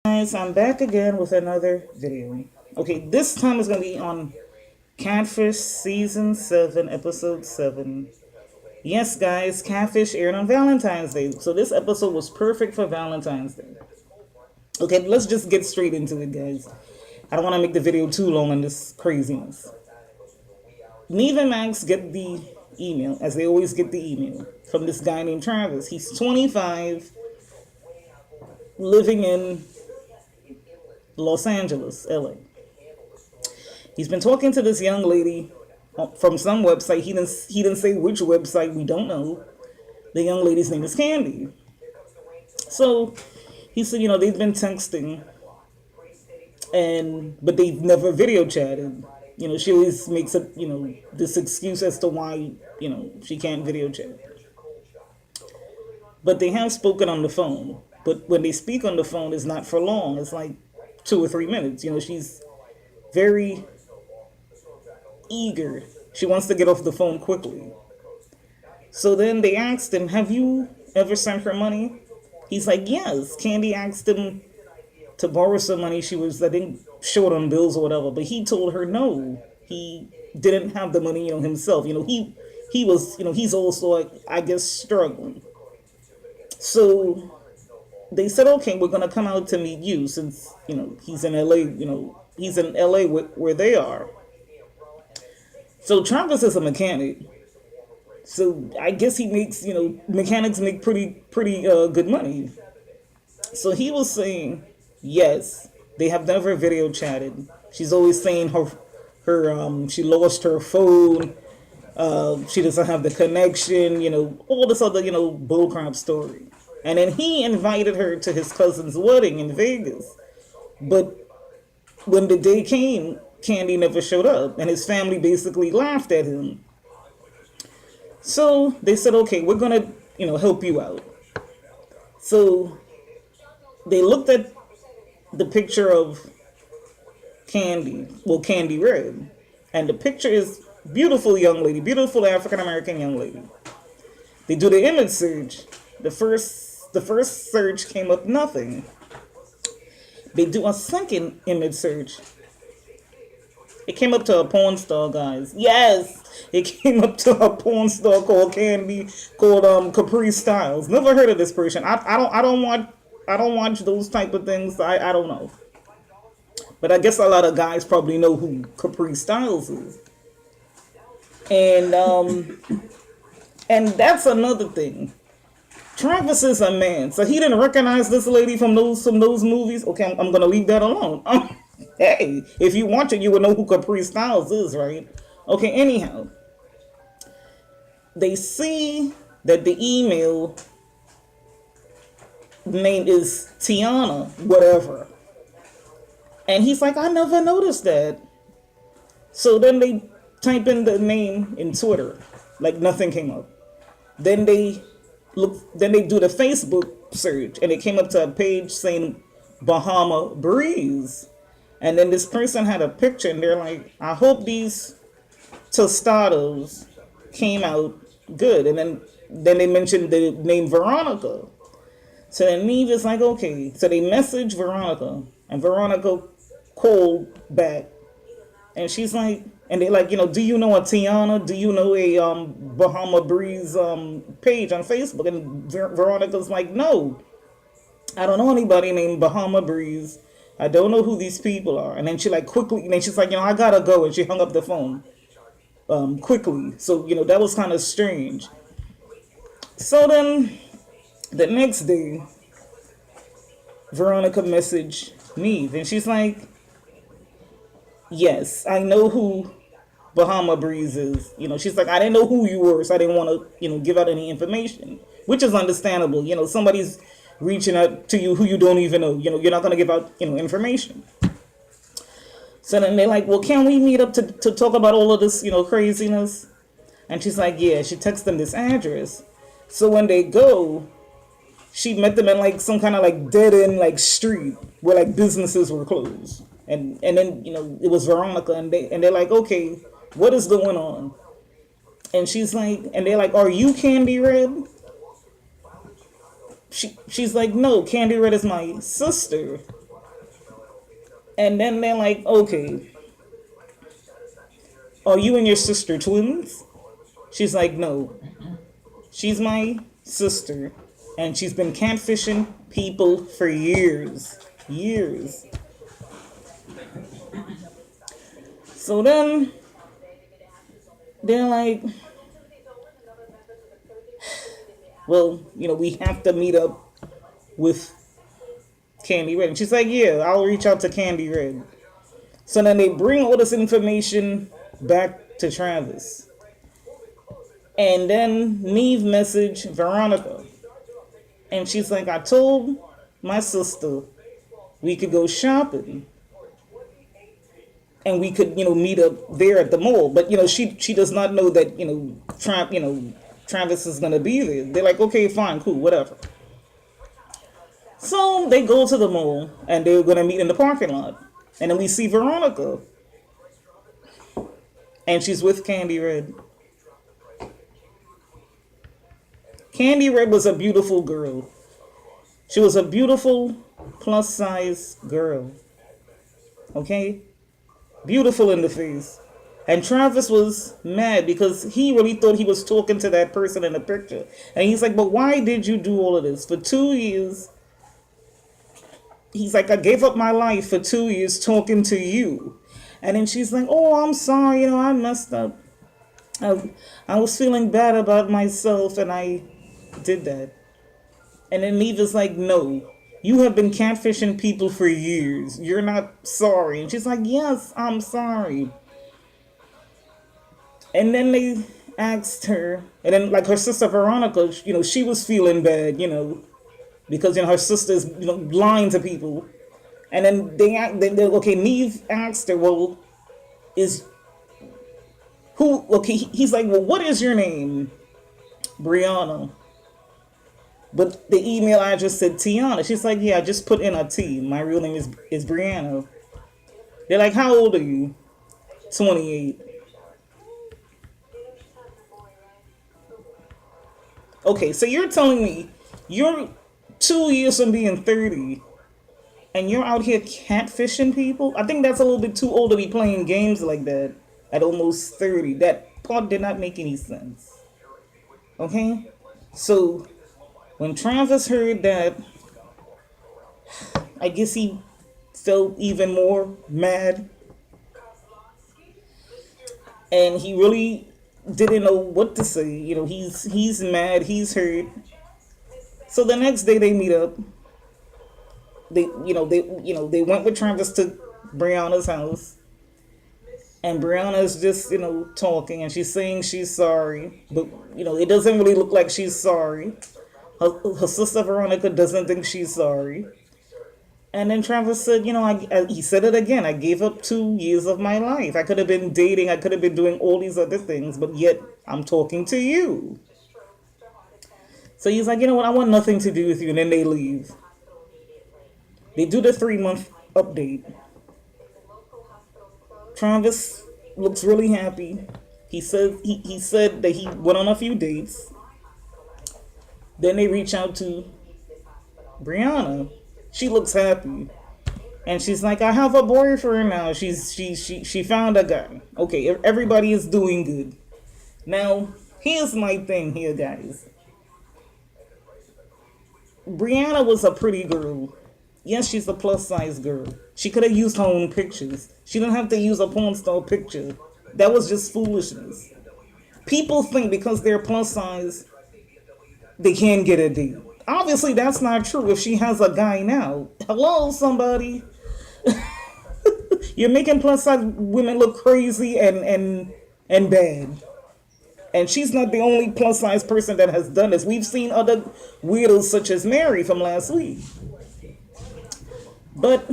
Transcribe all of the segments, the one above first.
Guys, I'm back again with another video. Okay, this time is going to be on Catfish Season 7, Episode 7. Yes, guys, Catfish aired on Valentine's Day, so this episode was perfect for Valentine's Day. Okay, let's just get straight into it, guys. I don't want to make the video too long on this craziness. Neve and Max get the email, as they always get the email, from this guy named Travis. He's 25, living in Los Angeles, LA. He's been talking to this young lady from some website. He didn't say which website. We don't know. The young lady's name is Candy. So he said, they've been texting, but they've never video chatted. She always makes up, this excuse as to why, she can't video chat. But they have spoken on the phone. But when they speak on the phone, it's not for long. It's like 2 or 3 minutes. She's very eager. She wants to get off the phone quickly. So then they asked him, have you ever sent her money? He's like, yes. Candy asked him to borrow some money. She was, I think, short on bills or whatever. But he told her no. He didn't have the money, himself. He was, he's also, I guess, struggling. So they said, okay, we're going to come out to meet you since, he's in LA, he's in LA where they are. So Travis is a mechanic. So I guess he makes, mechanics make pretty good money. So he was saying, yes, they have never video chatted. She's always saying she lost her phone. She doesn't have the connection, all this other, bullcrap story. And then he invited her to his cousin's wedding in Vegas. But when the day came, Candy never showed up. And his family basically laughed at him. So they said, okay, we're going to, help you out. So they looked at the picture of Candy, Candy Red. And the picture is beautiful young lady, beautiful African-American young lady. They do the image search. The first search came up nothing. They do a second image search. It came up to a porn star, guys. Yes, it came up to a porn star called Capri Styles. Never heard of this person. I don't watch those type of things. I don't know. But I guess a lot of guys probably know who Capri Styles is. And that's another thing. Travis is a man, so he didn't recognize this lady from those movies. Okay, I'm gonna leave that alone. Hey, if you watch it, you would know who Capri Styles is, right? Okay, anyhow, they see that the email name is Tiana, whatever, and he's like, I never noticed that. So then they type in the name in Twitter, like nothing came up. Then they do the Facebook search, and it came up to a page saying Bahama Breeze. And then this person had a picture, and they're like, I hope these tostados came out good. And then they mentioned the name Veronica. So then Neve is like, okay. So they message Veronica, and Veronica called back. And she's like, and they're like, do you know a Tiana? Do you know a Bahama Breeze page on Facebook? And Veronica's like, no, I don't know anybody named Bahama Breeze. I don't know who these people are. And then she she's like, I gotta go. And she hung up the phone quickly. So, that was kind of strange. So then the next day, Veronica messaged Neve. And she's like, yes, I know who Bahama Breeze is. She's like, I didn't know who you were, so I didn't want to, give out any information, which is understandable. Somebody's reaching out to you who you don't even know. You're not going to give out, information. So then they're like, well, can we meet up to talk about all of this, craziness? And she's like, yeah. She texts them this address. So when they go, she met them in like some kind of like dead end like street where like businesses were closed. And then, it was Veronica, and they're like, okay, what is going on? And she's like, and they're like, are you Candy Red? She's like, no, Candy Red is my sister. And then they're like, okay, are you and your sister twins? She's like, no, she's my sister, and she's been catfishing people for years. Years. So then they're like, well, we have to meet up with Candy Red. And she's like, yeah, I'll reach out to Candy Red. So then they bring all this information back to Travis. And then Neve messaged Veronica. And she's like, I told my sister we could go shopping. And we could, meet up there at the mall. But, she does not know that, Travis is going to be there. They're like, okay, fine, cool, whatever. So they go to the mall and they're going to meet in the parking lot. And then we see Veronica. And she's with Candy Red. Candy Red was a beautiful girl. She was a beautiful plus size girl. Okay? Beautiful in the face. And Travis was mad because he really thought he was talking to that person in the picture. And he's like, but why did you do all of this? For 2 years, he's like, I gave up my life for 2 years talking to you. And then she's like, oh, I'm sorry, I messed up. I was feeling bad about myself and I did that. And then Neva's like, no, you have been catfishing people for years. You're not sorry. And she's like, yes, I'm sorry. And then they asked her, and then like her sister Veronica, she was feeling bad, because her sister's lying to people. And then okay, Neve asked her, well, is who? Okay, he's like, well, what is your name? Brianna. But the email address said Tiana. She's like, yeah, I just put in a T. My real name is Brianna. They're like, how old are you? 28. Okay, so you're telling me you're 2 years from being 30 and you're out here catfishing people? I think that's a little bit too old to be playing games like that at almost 30. That part did not make any sense. Okay? So when Travis heard that, I guess he felt even more mad. And he really didn't know what to say. He's mad, he's hurt. So the next day they meet up. They went with Travis to Brianna's house. And Brianna's just, talking and she's saying she's sorry. But, it doesn't really look like she's sorry. Her sister Veronica doesn't think she's sorry. And then Travis said, he said it again. I gave up 2 years of my life. I could have been dating. I could have been doing all these other things. But yet I'm talking to you. So he's like, you know what? I want nothing to do with you. And then they leave. They do the 3-month update. Travis looks really happy. He said that he went on a few dates. Then they reach out to Brianna. She looks happy. And she's like, I have a boyfriend now. She found a guy. Okay, everybody is doing good. Now, here's my thing here, guys. Brianna was a pretty girl. Yes, she's a plus size girl. She could have used her own pictures. She didn't have to use a porn star picture. That was just foolishness. People think because they're plus size, they can get a date. Obviously, that's not true if she has a guy now. Hello, somebody. You're making plus size women look crazy and bad. And she's not the only plus size person that has done this. We've seen other weirdos such as Mary from last week. But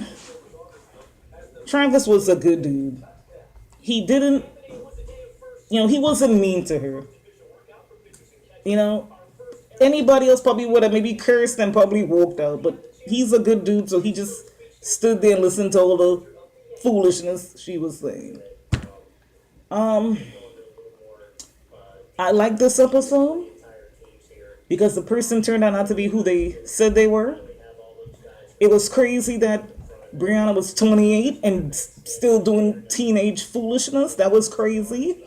Travis was a good dude. He didn't, he wasn't mean to her. Anybody else probably would have maybe cursed and probably walked out. But he's a good dude, so he just stood there and listened to all the foolishness she was saying. I like this episode because the person turned out not to be who they said they were. It was crazy that Brianna was 28 and still doing teenage foolishness. That was crazy.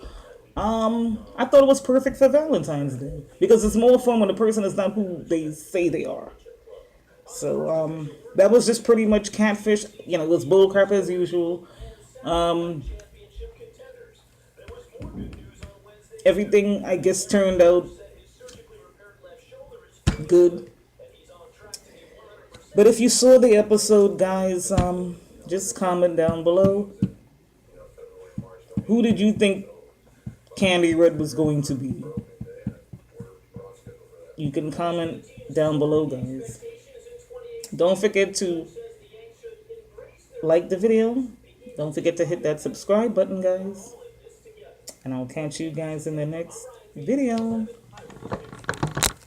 I thought it was perfect for Valentine's Day because it's more fun when the person is not who they say they are. So that was just pretty much Catfish. You know, it was bullcrap as usual. Um, Everything I guess turned out good. But if you saw the episode, guys, just comment down below. Who did you think Candy Red was going to be? You can comment down below, guys. Don't forget to like the video. Don't forget to hit that subscribe button, guys. And I'll catch you guys in the next video.